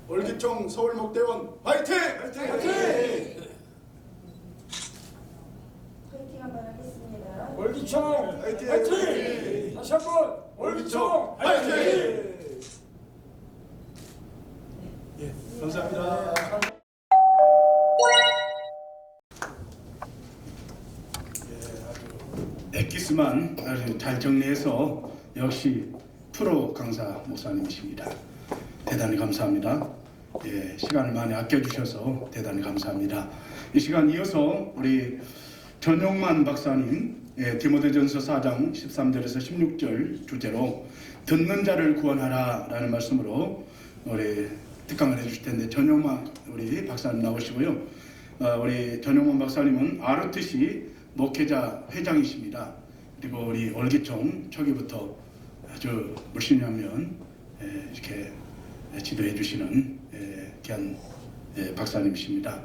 월기총 서울목대원 화이팅! 화이팅! 화이팅! 화이팅 한번 하겠습니다. 월기총 화이팅! 화이팅! 다시 한번 월기총 화이팅! 예, 감사합니다. 엑기스만 아주 잘 정리해서 역시 프로 강사 목사님이십니다. 대단히 감사합니다. 예, 시간을 많이 아껴주셔서 대단히 감사합니다. 이 시간 이어서 우리 전용만 박사님 디모데전서 4장 13절에서 16절 주제로 듣는 자를 구원하라 라는 말씀으로 우리 특강을 해주실 텐데 전용만 우리 박사님 나오시고요. 우리 전용만 박사님은 ROTC 목회자 회장이십니다. 그리고 우리 월기총 초기부터 아주 물씬하면 이렇게 지도해 주시는 귀한 박사님이십니다.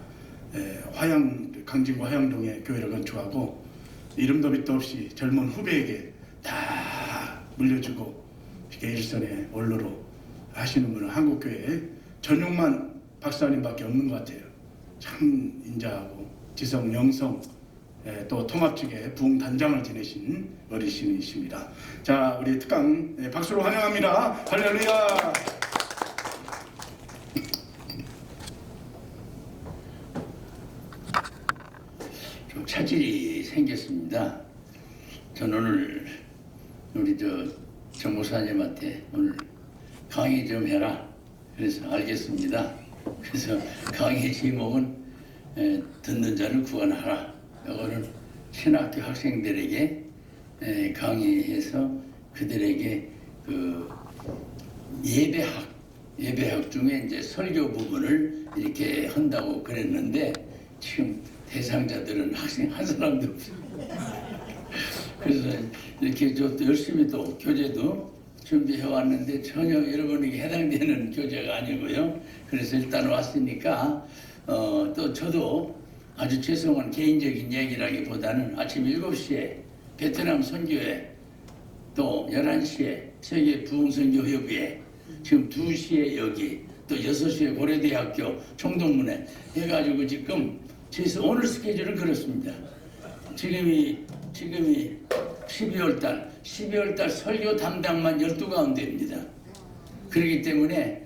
강진구 화양동에 교회를 건축하고 이름도 빛도 없이 젊은 후배에게 다 물려주고 이렇게 일선의 원로로 하시는 분은 한국교회에 전용만 박사님밖에 없는 것 같아요. 참 인자하고 지성 영성 또 통합 측의 부흥단장을 지내신 어르신이십니다. 자, 우리 특강 박수로 환영합니다. 할렐루야. 좀 차질이 생겼습니다. 저는 오늘 우리 정 목사님한테 오늘 강의 좀 해라. 그래서 알겠습니다. 그래서 강의 제목은 듣는 자를 구원하라. 이거는 신학교 학생들에게 강의해서 그들에게 그 예배학 중에 이제 설교 부분을 이렇게 한다고 그랬는데 지금 대상자들은 학생 한 사람도 없어요. 그래서 이렇게 열심히 또 교재도 준비해 왔는데 전혀 여러분에게 해당되는 교재가 아니고요. 그래서 일단 왔으니까 또 저도 아주 죄송한 개인적인 얘기라기보다는 아침 7시에 베트남 선교회 또 11시에 세계 부흥선교협의회 지금 2시에 여기 또 6시에 고려대학교 총동문회 해가지고 지금 오늘 스케줄은 그렇습니다. 지금이 12월달 설교 담당만 12가운데입니다. 그렇기 때문에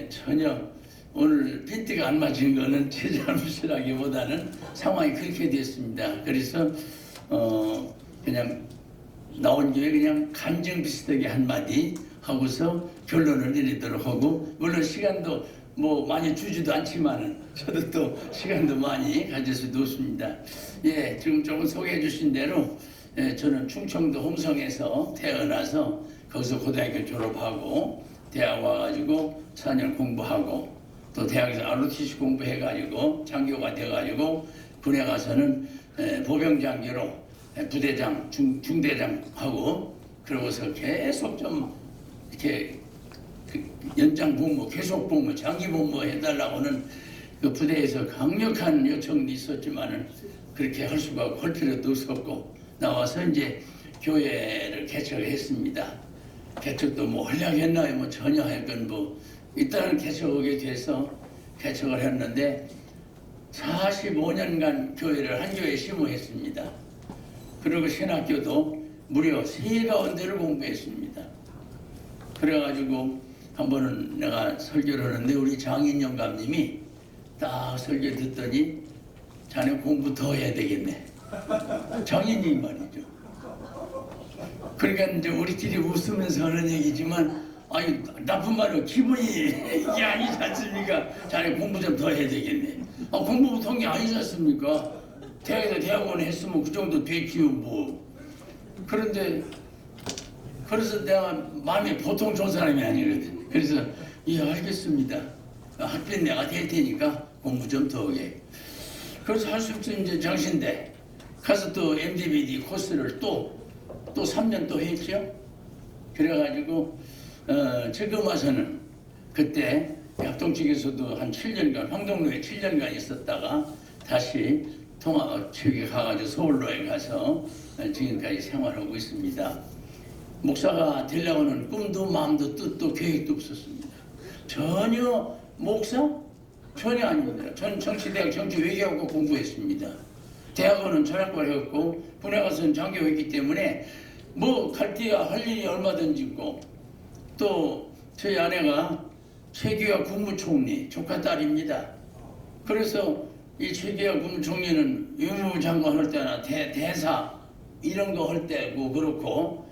전혀 오늘 핀트가 안 맞은 거는 제 잘못이라기보다는 상황이 그렇게 됐습니다. 그래서 그냥 나온 김에 그냥 간증 비슷하게 한마디 하고서 결론을 내리도록 하고, 물론 시간도 뭐 많이 주지도 않지만은 저도 또 시간도 많이 가질 수도 없습니다. 예, 지금 조금 소개해 주신 대로 저는 충청도 홍성에서 태어나서 거기서 고등학교 졸업하고 대학 와가지고 4년 공부하고 또 대학에서 ROTC 공부해가지고 장교가 돼가지고 군에 가서는 보병장교로 부대장, 중대장 하고 그러고서 계속 좀 이렇게 연장 복무, 계속 복무, 장기 복무 해달라고는 그 부대에서 강력한 요청도 있었지만은 그렇게 할 수가 없고 할 필요도 없었고 나와서 이제 교회를 개척을 했습니다. 개척도 뭐 헐량했나요? 뭐 전혀 하여간 뭐 일단은 개척하게 돼서 개척을 했는데 45년간 교회를 한 교회에 심호했습니다. 그리고 신학교도 무려 3가운데를 공부했습니다. 그래가지고 한 번은 내가 설교를 하는데 우리 장인 영감님이 딱 설교 듣더니 자네 공부 더 해야 되겠네. 장인님 말이죠. 그러니까 이제 우리끼리 웃으면서 하는 얘기지만 아니 나쁜 말로 기분이 이게 아니지 않습니까? 자네 공부 좀 더 해야 되겠네. 공부부터 한 게 아니지 않습니까? 대학에서 대학원에 했으면 그 정도 됐지요 뭐. 그런데 그래서 내가 마음이 보통 좋은 사람이 아니거든. 그래서 예 알겠습니다. 학비는 내가 될 테니까 공부 좀 더 하게. 그래서 할 수 없이 이제 장신대 가서 또 MDBD 코스를 또 3년 또 했죠. 그래가지고 지금 와서는 그때 합동 측에서도 한 7년간 황동로에 7년간 있었다가 다시 통합 측에 가가지고 서울로에 가서 지금까지 생활하고 있습니다. 목사가 되려고는 꿈도 마음도 뜻도 계획도 없었습니다. 전혀 목사? 전혀 아닙니다. 전 정치대학 정치외교학과 공부했습니다. 대학원은 전학과를 했고 군에 가서는 장교했기 때문에 뭐 갈데야 할 일이 얼마든지 있고, 또 저희 아내가 최규하 국무총리 조카 딸입니다. 그래서 이 최규하 국무총리는 외무부 장관 할 때나 대사 이런 거 할 때고 그렇고,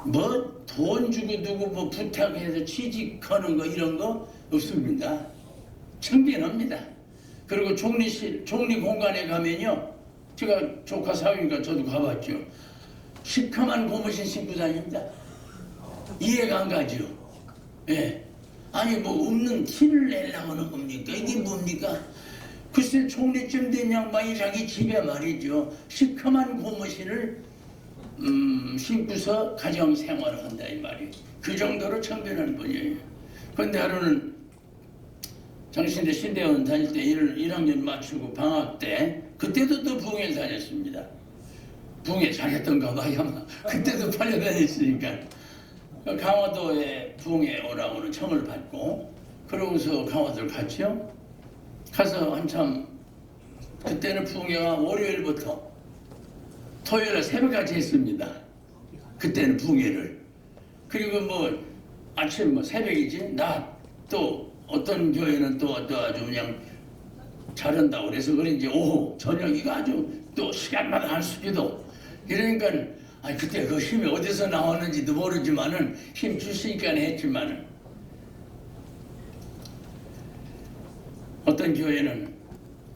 뭐 돈 주고 누구 뭐 부탁해서 취직하는 거 이런 거 없습니다. 청빈합니다. 그리고 총리실, 총리 공간에 가면요, 제가 조카 사위니까 저도 가봤죠. 시커먼 고무신 신고 다닙니다. 이해가 안 가죠. 예. 아니 뭐 없는 티를 내려고 하는 겁니까? 이게 뭡니까? 글쎄 총리쯤 된 양반이 자기 집에 말이죠, 시커먼 고무신을 신고서 가정 생활을 한다 이 말이에요. 그 정도로 청변한 분이에요. 그런데 하루는 장신대 신대원 다닐 때 1학년 맞추고 방학 때, 그때도 또 부흥회 다녔습니다. 부흥회 잘했던가 봐요. 그때도 팔려다녔으니까. 강화도에 부흥회 오라고는 청을 받고, 그러고서 강화도를 갔죠. 가서 한참, 그때는 부흥회가 월요일부터 토요일 새벽까지 했습니다. 그때는 부흥회를. 그리고 뭐 아침 뭐 새벽이지, 낮 또 어떤 교회는 또 아주 그냥 잘한다고 그래서 그런지 오후 저녁 이거 아주 또 시간마다 할 수기도. 이러니까 그때 그 힘이 어디서 나왔는지도 모르지만은 힘 주시니까 했지만은, 어떤 교회는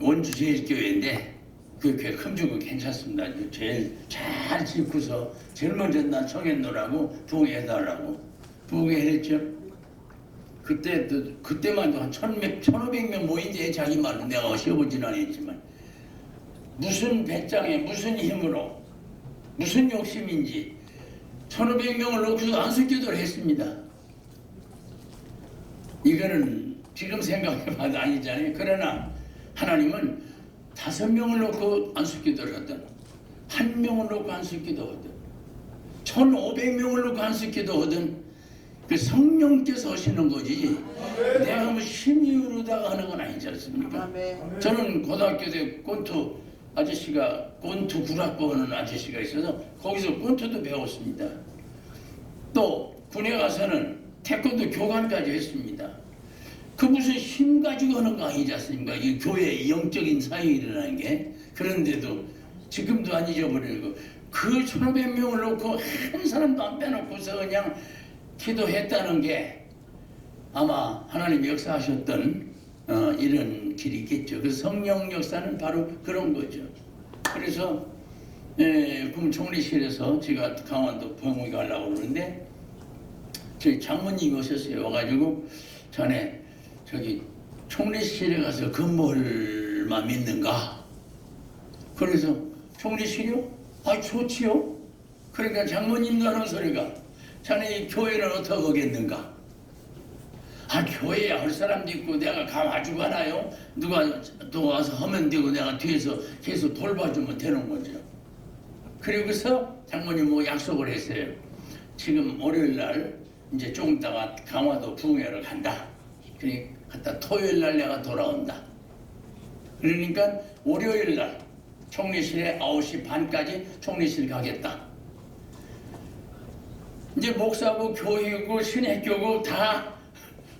원주 제일교회인데 그 교회 큼주고 괜찮습니다. 제일 잘 짓고서 제일 먼저 난 청했노라고 부흥해달라고 부흥했죠. 그때만 한 1,500명 모인데, 자기 말로 내가 쉬어보지는 않았지만 무슨 배짱에 무슨 힘으로 무슨 욕심인지 1,500명을 놓고서 안수기도를 했습니다. 이거는 지금 생각해봐도 아니잖아요. 그러나 하나님은 5명을 놓고 안수기도를 하든 1명을 놓고 안수기도 하든 1,500명을 놓고 안수기도 하든 그 성령께서 하시는 거지, 내가 뭐 힘이로다가 하는 건 아니지 않습니까? 저는 고등학교 때 꼰투 아저씨가, 꼰투 구락부 하는 아저씨가 있어서 거기서 꼰투도 배웠습니다. 또 군에 가서는 태권도 교관까지 했습니다. 그 무슨 힘 가지고 하는 거 아니지 않습니까? 이 교회의 영적인 사역이 일어나는 게. 그런데도 지금도 안 잊어버리고 그 1,500명을 놓고 한 사람도 안 빼놓고서 그냥 기도했다는 게 아마 하나님이 역사하셨던 이런 길이 있겠죠. 그 성령 역사는 바로 그런 거죠. 그래서 국무총리실에서 제가 강원도 부흥회 가려고 그러는데 저희 장모님이 오셨어요. 와가지고 자네 저기 총리실에 가서 근무할 맘 있는가? 그래서 총리실이요? 좋지요. 그러니까 장모님도 하는 소리가, 자네 이 교회를 어떻게 하겠는가? 교회에 할 사람도 있고 내가 가가지고 하나요? 누가 또 와서 하면 되고 내가 뒤에서 계속 돌봐주면 되는 거죠. 그리고서 장모님하고 약속을 했어요. 지금 월요일날 이제 조금 있다가 강화도 부흥회를 간다. 그러니까 갔다 토요일날 내가 돌아온다. 그러니까 월요일날 총리실에 9시 반까지 총리실 가겠다. 이제 목사고 교회고 신학교고 다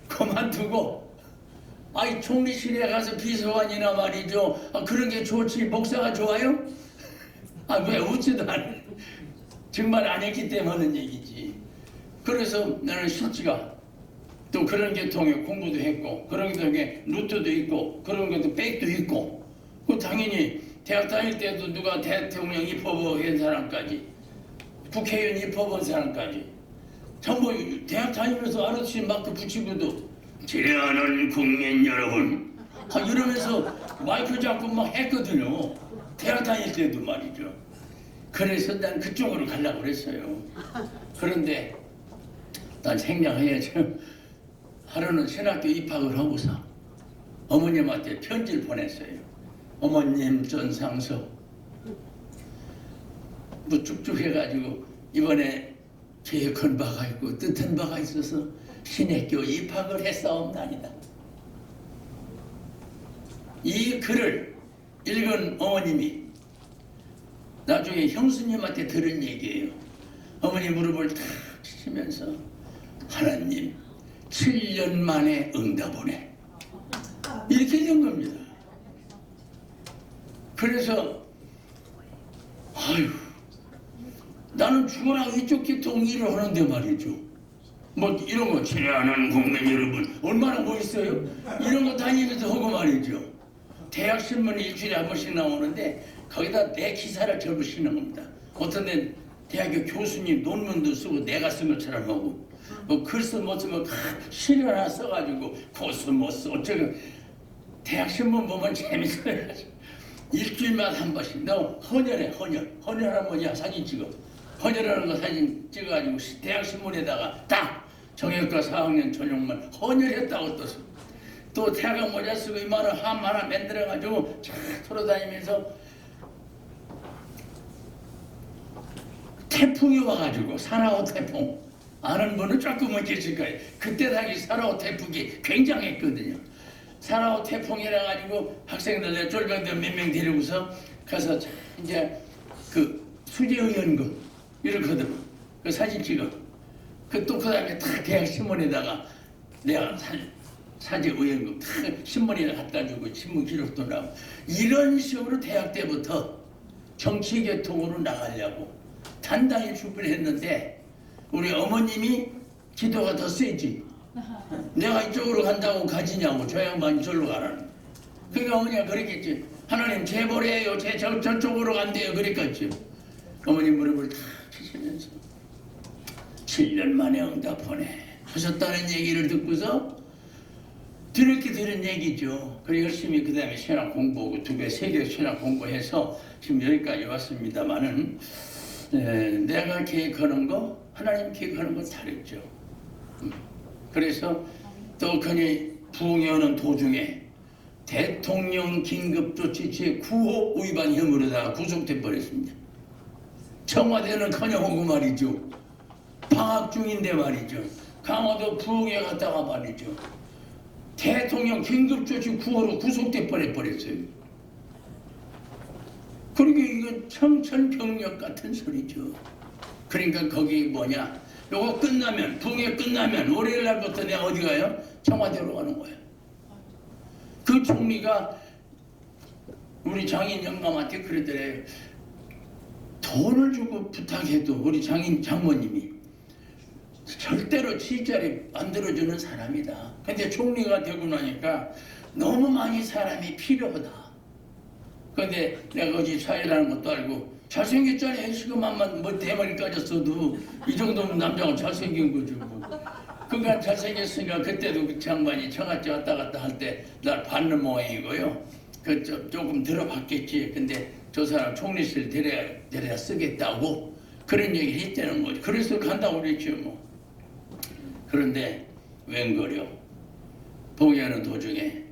그만두고 총리실에 가서 비서관이나 말이죠. 그런 게 좋지 목사가 좋아요? 왜 웃지도 않아. 정말 안 했기 때문에 하는 얘기지. 그래서 나는 실지가 또 그런 계통에 공부도 했고 그런 계통에 루트도 있고 그런 것도 백도 있고, 그 당연히 대학 다닐 때도 누가 대통령 입법한 사람까지 국회의원 입법한 사람까지 전부 대학 다니면서 아르치 마크 붙이고도 지혜하는 국민 여러분 이러면서 마이크 잡고 막 했거든요. 대학 다닐 때도 말이죠. 그래서 난 그쪽으로 가려고 그랬어요. 그런데 난 생략해야죠. 하루는 신학교 입학을 하고서 어머님한테 편지를 보냈어요. 어머님 전상서 뭐 쭉쭉 해가지고 이번에 계획한 바가 있고 뜻한 바가 있어서 신학교 입학을 했사옵나이다. 이 글을 읽은 어머님이 나중에 형수님한테 들은 얘기예요. 어머니 무릎을 탁 치면서 하나님 7년 만에 응답오네, 이렇게 된 겁니다. 그래서 아유, 나는 죽어라 이쪽 기통 일을 하는데 말이죠. 뭐 이런 거 친애하는 국민 여러분 얼마나 멋있어요? 이런 거 다니면서 하고 말이죠. 대학 신문이 일주일에 한 번씩 나오는데 거기다 내 기사를 전부 쓰는 겁니다. 어떤 데는 대학교 교수님 논문도 쓰고 내가 쓴 것처럼 하고 뭐 글쓰 못 쓰면 시 하나 써가지고 코스모스 어쩌고. 대학 신문 보면 재밌어요. 일주일마다 한 번씩 너 헌혈하면 뭐냐 사진 찍어. 헌혈하는 거 사진 찍어가지고 대학 신문에다가 딱 정형외과 4학년 전용만 헌혈했다고 떴어. 또 태아가 모자 쓰고 이만한 함 하나 만들어가지고 쫙 돌아다니면서 태풍이 와가지고 사나워 태풍 아는 분은 조금은 계실 거예요. 그때 당시 사나워 태풍이 굉장했거든요. 사나워 태풍이라 가지고 학생들 쫄병들 몇 명 데리고서 가서 이제 그 수재의연금 이렇거든. 그 사진 찍어. 그 다음에 다 대학 신문에다가 내가 사재의연금 다 신문에 갖다 주고 신문 기록도 나오고 이런 식으로 대학 때부터 정치계통으로 나가려고 단단히 준비를 했는데 우리 어머님이 기도가 더 세지. 내가 이쪽으로 간다고 가지냐고 저 양반이 절로 가라는. 그러니까 어머니가 그랬겠지. 하나님 제보래요. 저쪽으로 간대요. 그랬겠지. 어머님 무릎을 다 치시면서 7년 만에 응답하네 하셨다는 얘기를 듣고서 뒤늦게 들은 얘기죠. 그리고 열심히 그 다음에 신학 공부하고 2개, 3개 신학 공부해서 지금 여기까지 왔습니다만은 내가 계획하는 거 하나님 계획하는 거 다르죠. 그래서 또 그니 부흥회하는 도중에 대통령 긴급조치 제9호 위반 혐의로다가 구속돼 버렸습니다. 청와대는 커녕 오고 말이죠. 방학 중인데 말이죠. 강화도 부흥회 갔다가 말이죠. 대통령 긴급조치 9호로 구속돼 버렸어요. 그러니까 이거 청천벽력 같은 소리죠. 그러니까 거기 뭐냐, 요거 끝나면 부흥회 끝나면 월요일 날부터 내가 어디 가요? 청와대로 가는 거예요. 그 총리가 우리 장인 영감한테 그러더래요. 돈을 주고 부탁해도 우리 장모님이 절대로 지자리 만들어주는 사람이다. 근데 총리가 되고 나니까 너무 많이 사람이 필요하다. 근데 내가 어디 사회라는 것도 알고 잘생겼잖아요. 시그만만 뭐 대머리 까졌어도 이 정도면 남자가 잘생긴 거죠. 뭐. 그러니까 잘생겼으니까 그때도 그 장관이 청와대 왔다 갔다 할 때 날 받는 모양이고요. 그 조금 들어봤겠지. 근데 저 사람 총리실 데려다 쓰겠다고 그런 얘기를 했다는 거죠. 그래서 간다고 그랬죠. 뭐. 그런데 웬걸요. 봉해하는 도중에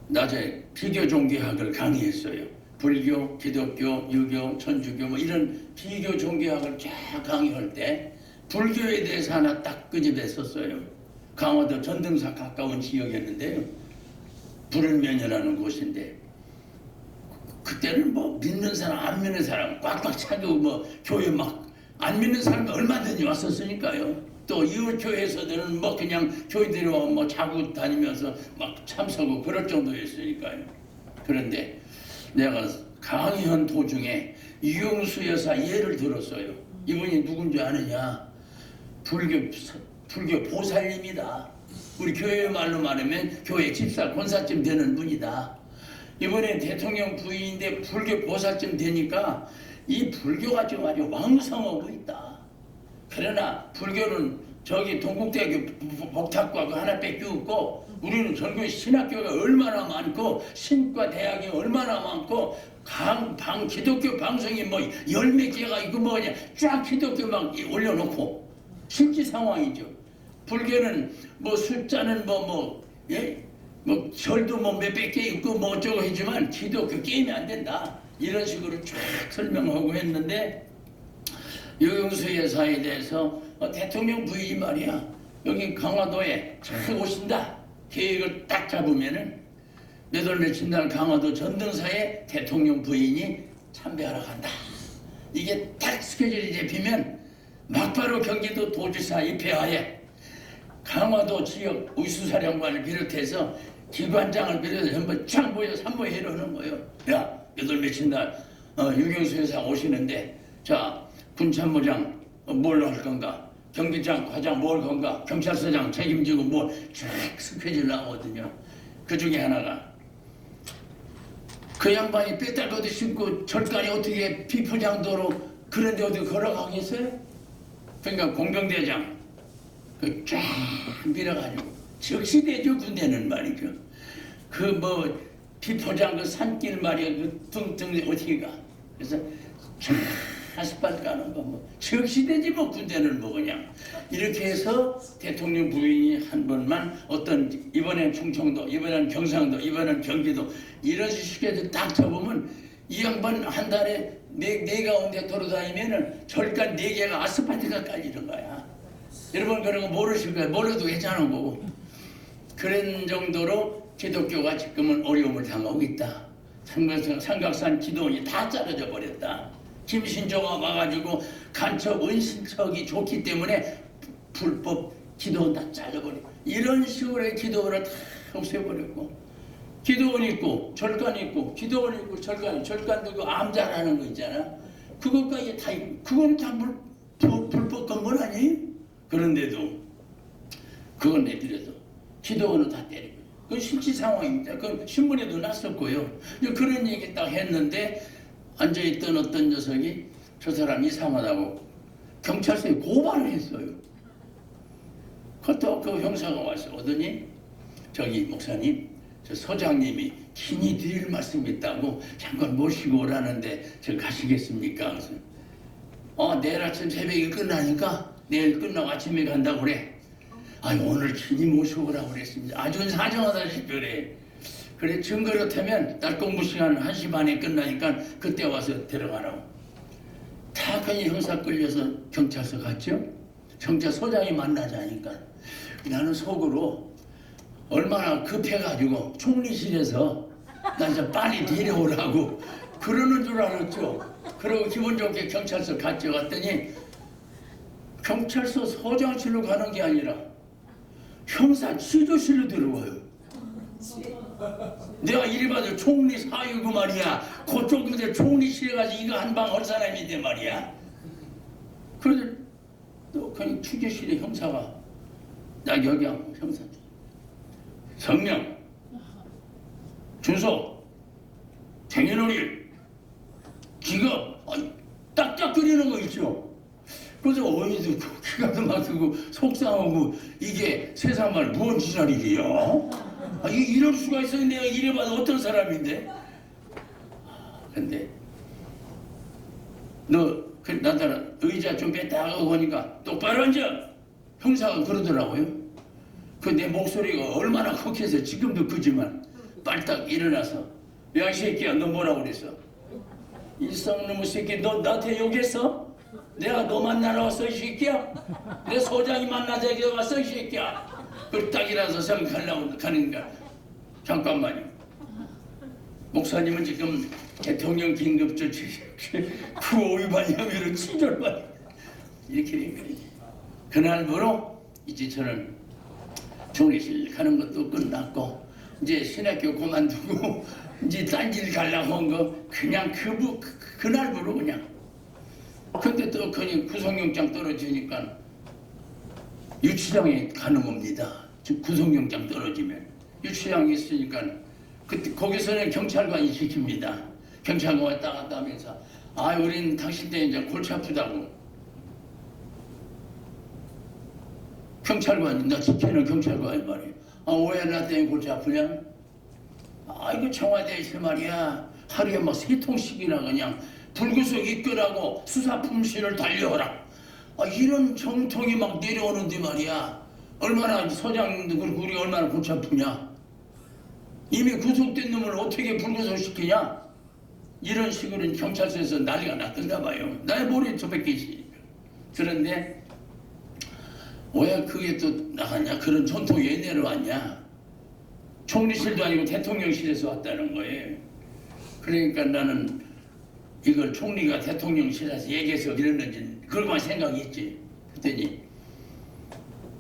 낮에 비교 종교학을 강의했어요. 불교, 기독교, 유교, 천주교 뭐 이런 비교 종교학을 쫙 강의할 때 불교에 대해서 하나 딱 끄집었었어요. 강화도 전등사 가까운 지역이었는데요. 불은면이라는 곳인데 그때는 뭐 믿는 사람 안 믿는 사람 꽉꽉 차고 뭐 교회 막 안 믿는 사람이 얼마든지 왔었으니까요. 또 이웃교회에서는 뭐 그냥 교회들이 뭐 자고 다니면서 막 참석하고 그럴 정도였으니까요. 그런데 내가 강의한 도중에 이용수 여사 예를 들었어요. 이분이 누군지 아느냐? 불교 보살님이다. 우리 교회 말로 말하면 교회 집사 권사쯤 되는 분이다. 이번에 대통령 부인인데 불교 보살쯤 되니까 이 불교가 지금 아주 왕성하고 있다. 그러나 불교는 저기 동국대학교 복탁과가 하나밖에 없고 우리는 전국에 신학교가 얼마나 많고 신과 대학이 얼마나 많고 방 기독교 방송이 뭐 10몇 개가 있고 뭐냐 쫙 기독교 막 올려놓고 실제 상황이죠. 불교는 뭐 숫자는 뭐 절도 뭐 몇백 개 있고 뭐 어쩌고 하지만 기독교 게임이 안 된다. 이런 식으로 쫙 설명하고 했는데 유영수 여사에 대해서 대통령 부인이 말이야 여기 강화도에 잘 오신다 계획을 딱 잡으면은 몇 월 며칠 날 강화도 전등사에 대통령 부인이 참배하러 간다. 이게 딱 스케줄이 잡히면 막바로 경기도 도지사 입회하에 강화도 지역 의수사령관을 비롯해서 기관장을 비롯해서 전부 쫙 모여 산모회의를 하는 거예요. 야, 몇 월 며칠 날 유경수 회사 오시는데 자 군참모장 뭘 할 건가? 경기장 과장 뭘 건가? 경찰서장 책임지고 뭘 쫙 스케줄 나오거든요. 그 중에 하나가 그 양반이 빼딸거도 신고 절간이 어떻게 비포장도로 그런데 어디 걸어가겠어요? 그러니까 공병대장 그 쫙 밀어가지고 적시대죠. 군대는 말이죠. 그 뭐 비포장 그 산길 말이야 그 둥둥 어떻게 가? 그래서 쫙 하십발 가는 거 뭐 적시대지 뭐 군대는 뭐 그냥 이렇게 해서 대통령 부인이 한 번만 어떤 이번엔 충청도, 이번엔 경상도, 이번엔 경기도 이런 식으로 딱 잡으면 이 양반 한 달에 네 가운데 돌아다니면은 절간 4개가 아스팔트가 깔리는 거야. 여러분 그런 거 모르실 거예요. 몰라도 괜찮은 거고. 그런 정도로 기독교가 지금은 어려움을 당하고 있다. 삼각산 기도원이 다 자르져 버렸다. 김신조가 와가지고 간첩 은신척이 좋기 때문에 불법 기도원 다 잘라버리고 이런 식으로 기도원을 다 없애버렸고 기도원 있고 절간 있고 기도원 있고 절간도 그 암자라는 거 있잖아. 그것까지 다 있고 그건 다 불법 건물 아니에요? 그런데도 그건 내버려도 기도원은 다 때리고 그건 실제 상황입니다. 그건 신문에도 났었고요. 그런 얘기 딱 했는데 앉아있던 어떤 녀석이 저 사람 이상하다고 경찰서에 고발을 했어요. 그것도 그 형사가 와서 오더니 저기 목사님 저 소장님이 긴히 드릴 말씀이 있다고 잠깐 모시고 오라는데 저 가시겠습니까? 그래서 내일 아침 새벽에 끝나니까 내일 끝나고 아침에 간다고 그래. 아니 오늘 긴히 모시고 오라고 그랬습니다. 아주 사정하다시피 그래. 그래 증거렇다면 날 공부 시간 1시 반에 끝나니까 그때 와서 데려가라고. 다 그냥 형사 끌려서 경찰서 갔죠. 경찰서장이 만나자니까 나는 속으로 얼마나 급해가지고 총리실에서 난 좀 빨리 데려오라고 그러는 줄 알았죠. 그리고 기분 좋게 경찰서 갔죠. 갔더니 경찰서 서장실로 가는 게 아니라 형사 취조실로 들어와요. 내가 이리 봐도 총리 사유고 말이야. 그쪽 총리실에 가서 이거 한 방 할 사람인데 말이야. 그래서 또 그냥 취재실에 형사가 나 여기 하고 형사 성명 주소 생년월일 직업 딱딱 그리는 거 있죠. 그래서 어이도 기가 막히고 속상하고 이게 세상말 무언 지랄이래요. 이럴 수가 있어요. 내가 이래봐도 어떤 사람인데. 근데 너 나타나 의자 좀 뺐다가 보니까 똑바로 앉아. 형사가 그러더라고요. 그 내 목소리가 얼마나 컥해서 지금도 크지만 빨딱 일어나서 야 이 새끼야 너 뭐라고 그랬어? 일성놈의 새끼 너 나한테 욕했어? 내가 너 만나러 왔어 이 새끼야? 내 소장이 만나자 여기 왔어 이 새끼야? 그 딱 일어나서 생각하려고 가는가? 잠깐만요. 목사님은 지금 대통령 긴급조치 구호 위반 혐의로 취조를 이렇게 된 거예요. 그날부로 이제 저는 총리실 가는 것도 끝났고 이제 신학교 그만두고 이제 딴 길 가려고 한 거 그냥 그날부로 그냥. 근데 또 그냥 구속영장 떨어지니까 유치장에 가는 겁니다. 구속영장 떨어지면 유치장에 있으니까 그때 거기서는 경찰관이 지킵니다. 경찰관 왔다 갔다 하면서 우린 당신 때 이제 골치 아프다고. 경찰관이 나 지키는 경찰관이 말이야. 왜 나 때문에 골치 아프냐? 이거 청와대에서 말이야 하루에 막 3통씩이나 그냥 불구속 입건하고 수사품실을 달려오라. 이런 정통이 막 내려오는데 말이야. 얼마나 서장님도 그렇고 우리가 얼마나 골치 아프냐. 이미 구속된 놈을 어떻게 불구속시키냐. 이런 식으로 경찰서에서 난리가 났던가 봐요. 나의 머리에 저밖에 있으니까. 그런데 왜 그게 또 나갔냐? 그런 전통이 왜 내려왔냐? 총리실도 아니고 대통령실에서 왔다는 거예요. 그러니까 나는 이걸 총리가 대통령실에서 얘기해서 이랬는지 그것만 생각했지. 그랬더니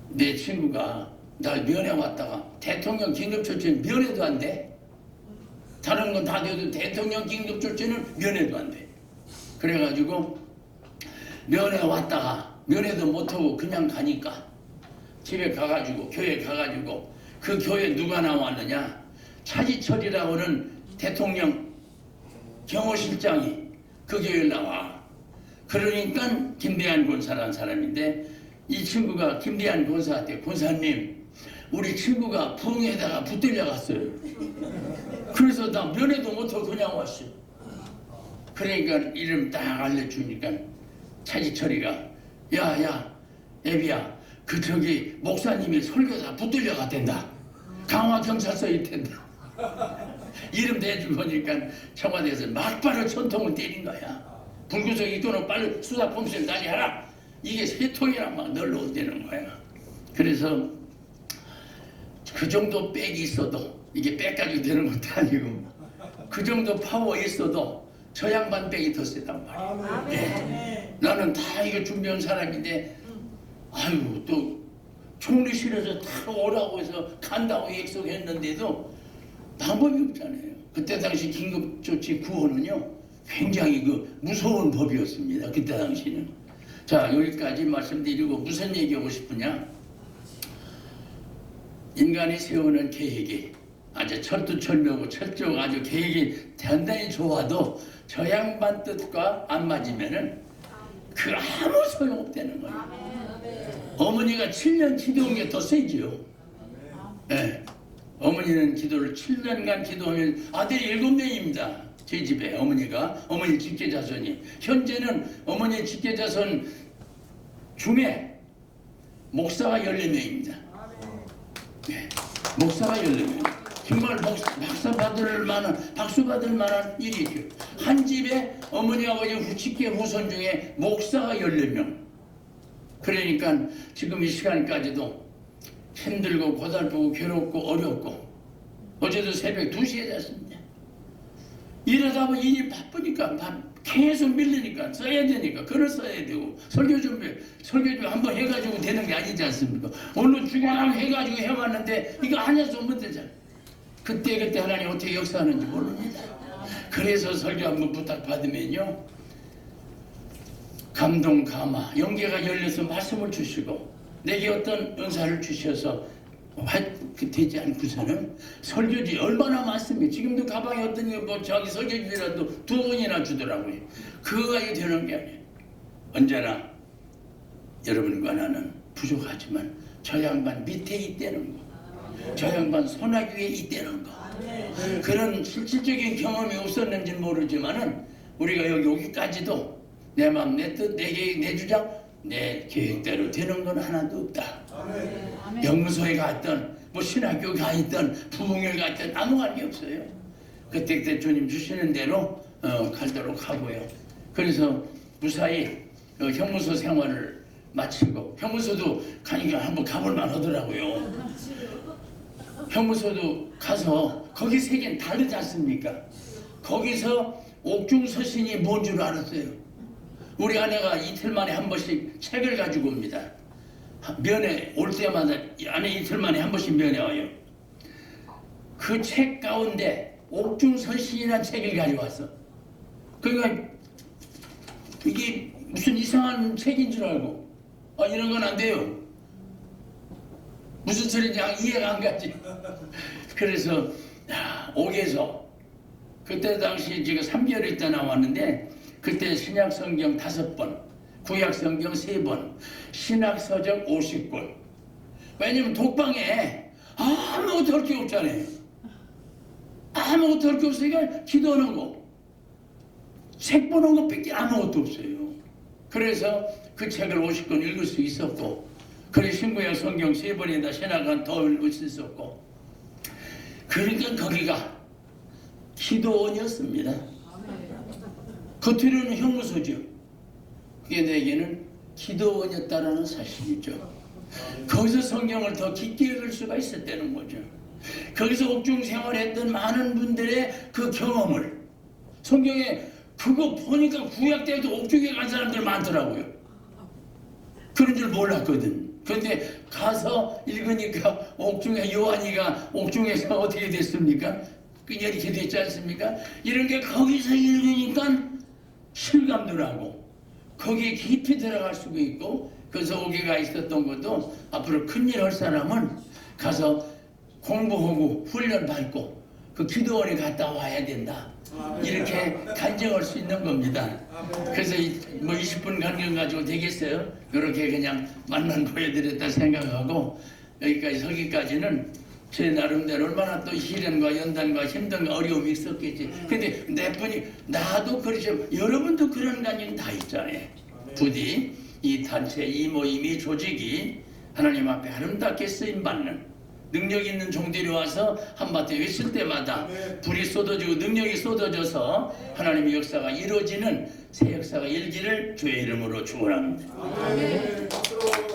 내 친구가 날 면회 왔다가 대통령 긴급조치는 면회도 안 돼. 다른 건 다 돼도 대통령 긴급조치는 면회도 안 돼. 그래가지고 면회 왔다가 면회도 못하고 그냥 가니까 집에 가가지고 교회 가가지고 그 교회 누가 나왔느냐? 차지철이라고 하는 대통령 경호실장이 그 교회에 나와. 그러니까 김대한 권사라는 사람인데 이 친구가 김대한 권사한테 권사님 우리 친구가 부흥에다가 붙들려 갔어요. 그래서 나 면회도 못하고 그냥 왔어. 그러니까 이름 딱 알려주니까 차지철이가 야야 애비야 그 저기 목사님이 설교다 붙들려 갔댄다. 강화경찰서에 있댄다. 이름 대주고니까 청와대에서 막바로 전통을 때린 거야. 불구속 이거는 빨리 수사 범죄를 달리하라. 이게 세 통이나 막 널러온다는 거야. 그래서 그 정도 빽이 있어도 이게 빽가지고 되는 것도 아니고 그 정도 파워 있어도 저 양반 빽이 더 세단 말이야. 네. 나는 다 이거 준비한 사람인데 아유 또 총리실에서 다 오라고 해서 간다고 약속했는데도 방법이 없잖아요. 그때 당시 긴급조치 구호는요 굉장히 그 무서운 법이었습니다. 그때 당시는. 자 여기까지 말씀드리고 무슨 얘기하고 싶으냐? 인간이 세우는 계획이 아주 철두철미하고 철저하고 아주 계획이 단단히 좋아도 저 양반 뜻과 안 맞으면은 그 아무 소용없다는 거예요. 어머니가 7년 기도한 게 더 세지요. 네. 어머니는 기도를 7년간 기도하면 아들이 7명입니다. 제 집에 어머니 직계자손이 현재는 어머니 직계자손 중에 목사가 14명입니다. 네. 목사가 14명. 정말 박수 받을 만한 일이죠. 한 집에 어머니 아버지 직계 후손 중에 목사가 14명. 그러니까 지금 이 시간까지도 힘들고 고달프고 괴롭고 어렵고 어제도 새벽 2시에 잤습니다. 이러다 보면 일이 바쁘니까 계속 밀리니까 써야 되니까 글을 써야 되고 설교 준비 한번 해가지고 되는 게 아니지 않습니까? 오늘 주강 해가지고 해왔는데 이거 안 해서 못 되잖아. 그때 하나님 어떻게 역사하는지 모릅니다. 그래서 설교 한번 부탁받으면요 감동 감화 영계가 열려서 말씀을 주시고 내게 어떤 은사를 주셔서 되지 않고서는 설교지 얼마나 많습니까? 지금도 가방에 어떤 뭐 자기 설교지라도 2번이나 주더라고요. 그거 가지고 되는 게 아니에요. 언제나 여러분과 나는 부족하지만 저 양반 밑에 있다는 거, 저 양반 손아귀 위에 있다는 거, 그런 실질적인 경험이 없었는지 모르지만은 우리가 여기까지도 내 마음, 내 뜻, 내 계획, 내 주장, 내 계획대로 되는 건 하나도 없다. 영무소에 갔던 뭐 신학교 가 있던 부흥회 갔던 아무 관계 없어요. 그때 주님 주시는 대로 가도록 하고요. 그래서 무사히 형무소 생활을 마치고 형무소도 가니까 한번 가볼만 하더라고요. 형무소도 가서 거기 세계는 다르지 않습니까? 거기서 옥중서신이 뭔 줄 알았어요. 우리 아내가 이틀 만에 한 번씩 책을 가지고 옵니다. 면회 올 때마다 아내 이틀 만에 한 번씩 면회 와요. 그 책 가운데 옥중서신이라는 책을 가져왔어. 그러니까 이게 무슨 이상한 책인 줄 알고 이런 건 안 돼요. 무슨 소리인지 이해가 안 가지. 그래서 옥에서 그때 당시 지금 3개월 있다 나왔는데 그때 신약성경 5번, 구약성경 3번, 신학서적 50권. 왜냐면 독방에 아무것도 할 게 없잖아요. 아무것도 할 게 없으니까 기도하는 거, 책 보는 것밖에 아무것도 없어요. 그래서 그 책을 50권 읽을 수 있었고 그리고 신구약 성경 3번에다 신학은 더 읽을 수 있었고 그러니까 거기가 기도원이었습니다. 겉으로는 형무소죠. 그게 내게는 기도원이었다라는 사실이죠. 거기서 성경을 더 깊게 읽을 수가 있었다는 거죠. 거기서 옥중 생활했던 많은 분들의 그 경험을 성경에 그거 보니까 구약 때도 옥중에 간 사람들 많더라고요. 그런 줄 몰랐거든. 그런데 가서 읽으니까 옥중에 요한이가 옥중에서 어떻게 됐습니까? 그냥 이렇게 됐지 않습니까? 이런 게 거기서 읽으니까 실감도 나고 거기에 깊이 들어갈 수가 있고 그래서 오기가 있었던 것도 앞으로 큰일 할 사람은 가서 공부하고 훈련 받고 그 기도원에 갔다 와야 된다. 이렇게 간증할 수 있는 겁니다. 그래서 뭐 20분 간격 가지고 되겠어요? 이렇게 그냥 맛만 보여드렸다 생각하고 여기까지 서기까지는 제 나름대로 얼마나 또 시련과 연단과 힘든 어려움이 있었겠지. 근데 내 뿐이 나도 그렇죠. 여러분도 그런 간증 다 있잖아요. 부디 이 단체, 이 모임이 조직이 하나님 앞에 아름답게 쓰임받는 능력 있는 종들이 와서 한바탕 외칠 때마다 불이 쏟아지고 능력이 쏟아져서 하나님의 역사가 이루어지는 새 역사가 일기를 주의 이름으로 축원합니다. 아멘.